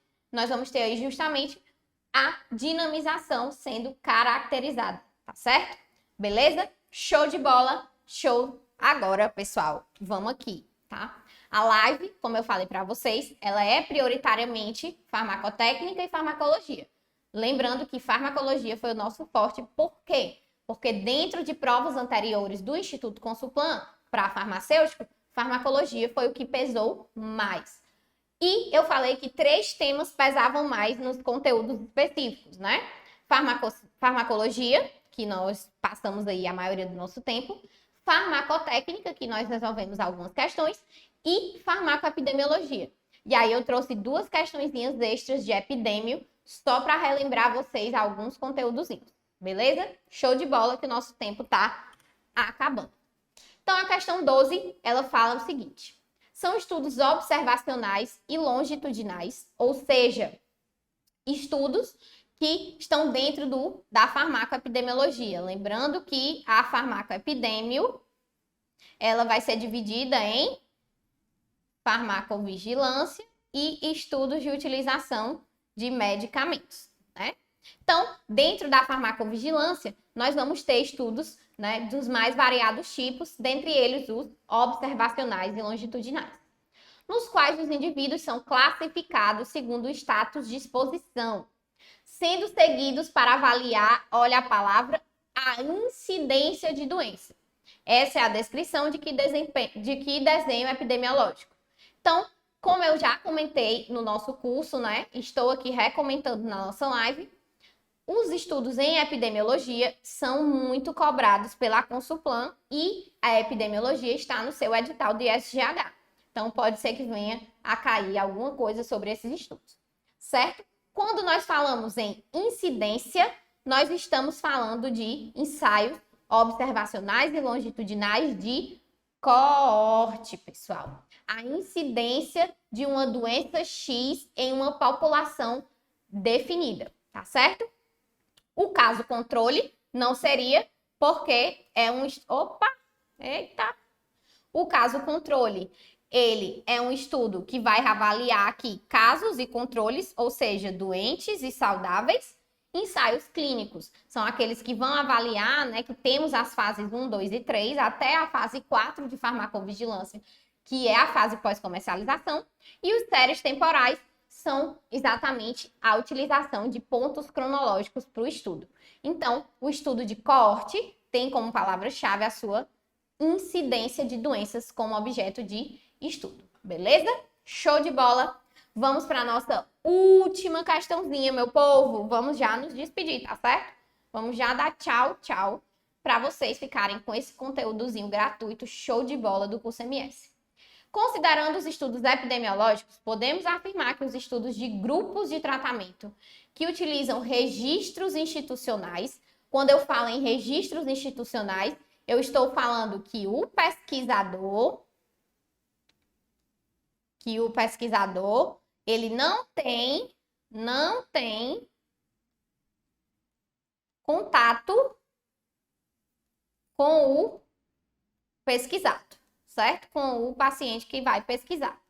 a dinamização sendo caracterizada, tá certo? Beleza? Show de bola, show. Agora, pessoal, vamos aqui, tá? A live, como eu falei para vocês, ela é prioritariamente farmacotécnica e farmacologia. Lembrando que farmacologia foi o nosso forte, por quê? Porque dentro de provas anteriores do Instituto Consulplan para farmacêutico, farmacologia foi o que pesou mais. E eu falei que 3 temas pesavam mais nos conteúdos específicos, né? Farmacologia, que nós passamos aí a maioria do nosso tempo, farmacotécnica, que nós resolvemos algumas questões, e farmacoepidemiologia. E aí eu trouxe 2 questõezinhas extras de epidêmio, só para relembrar vocês alguns conteúdozinhos, beleza? Show de bola que o nosso tempo tá acabando. Então a questão 12, ela fala o seguinte: são estudos observacionais e longitudinais, ou seja, estudos que estão dentro da farmacoepidemiologia. Lembrando que a farmacoepidemio, ela vai ser dividida em farmacovigilância e estudos de utilização de medicamentos, né? Então, dentro da farmacovigilância, nós vamos ter estudos, né, dos mais variados tipos, dentre eles os observacionais e longitudinais, nos quais os indivíduos são classificados segundo o status de exposição, sendo seguidos para avaliar, olha a palavra, a incidência de doença. Essa é a descrição de que desenho epidemiológico. Então, como eu já comentei no nosso curso, né, estou aqui recomendando na nossa live, os estudos em epidemiologia são muito cobrados pela Consulplan e a epidemiologia está no seu edital de SGH. Então, pode ser que venha a cair alguma coisa sobre esses estudos, certo? Quando nós falamos em incidência, nós estamos falando de ensaios observacionais e longitudinais de coorte, pessoal. A incidência de uma doença X em uma população definida, tá certo? O caso controle não seria, porque é um... Opa! Eita! O caso controle, ele é um estudo que vai avaliar aqui casos e controles, ou seja, doentes e saudáveis. Ensaios clínicos são aqueles que vão avaliar, né, que temos as fases 1, 2 e 3, até a fase 4 de farmacovigilância, que é a fase pós-comercialização. E os séries temporais são exatamente a utilização de pontos cronológicos para o estudo. Então, o estudo de coorte tem como palavra-chave a sua incidência de doenças como objeto de estudo. Beleza? Show de bola! Vamos para a nossa última questãozinha, meu povo. Vamos já nos despedir, tá certo? Vamos já dar tchau, tchau, para vocês ficarem com esse conteúdozinho gratuito, show de bola do curso MS. Considerando os estudos epidemiológicos, podemos afirmar que os estudos de grupos de tratamento que utilizam registros institucionais, quando eu falo em registros institucionais, eu estou falando que o pesquisador, ele não tem não tem contato com o pesquisado, certo? Com o paciente que vai pesquisar,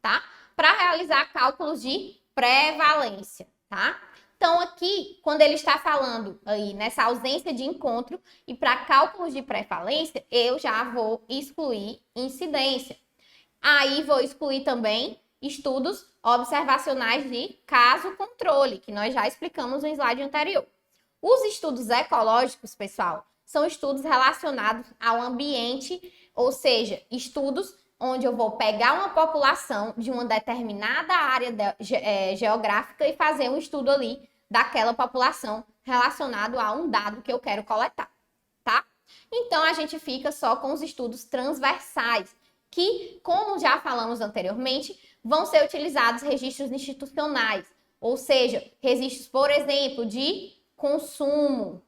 tá? Para realizar cálculos de prevalência, tá? Então, aqui, quando ele está falando aí nessa ausência de encontro e para cálculos de prevalência, eu já vou excluir incidência. Aí, vou excluir também estudos observacionais de caso-controle, que nós já explicamos no slide anterior. Os estudos ecológicos, pessoal, são estudos relacionados ao ambiente, ou seja, estudos onde eu vou pegar uma população de uma determinada área geográfica e fazer um estudo ali daquela população relacionado a um dado que eu quero coletar, tá? Então, a gente fica só com os estudos transversais, que, como já falamos anteriormente, vão ser utilizados registros institucionais, ou seja, registros, por exemplo, de consumo.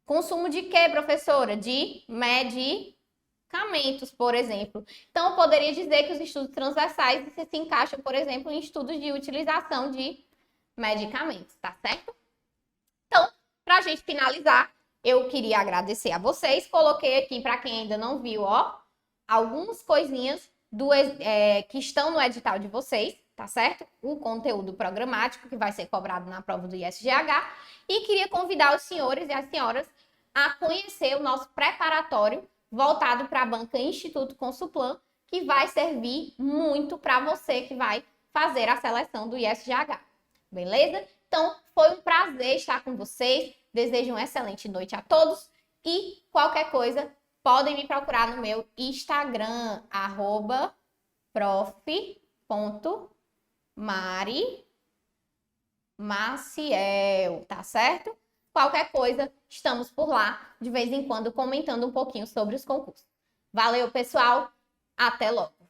Consumo de quê, professora? De medicamentos, por exemplo. Então, eu poderia dizer que os estudos transversais se encaixam, por exemplo, em estudos de utilização de medicamentos, tá certo? Então, para a gente finalizar, eu queria agradecer a vocês. Coloquei aqui, para quem ainda não viu, ó, algumas coisinhas que estão no edital de vocês, tá certo? O conteúdo programático que vai ser cobrado na prova do ISGH. E queria convidar os senhores e as senhoras a conhecer o nosso preparatório voltado para a banca Instituto Consulplan, que vai servir muito para você que vai fazer a seleção do ISGH. Beleza? Então, foi um prazer estar com vocês. Desejo uma excelente noite a todos e qualquer coisa, podem me procurar no meu Instagram, prof.mari.maciel, tá certo? Qualquer coisa, estamos por lá, de vez em quando, comentando um pouquinho sobre os concursos. Valeu, pessoal! Até logo!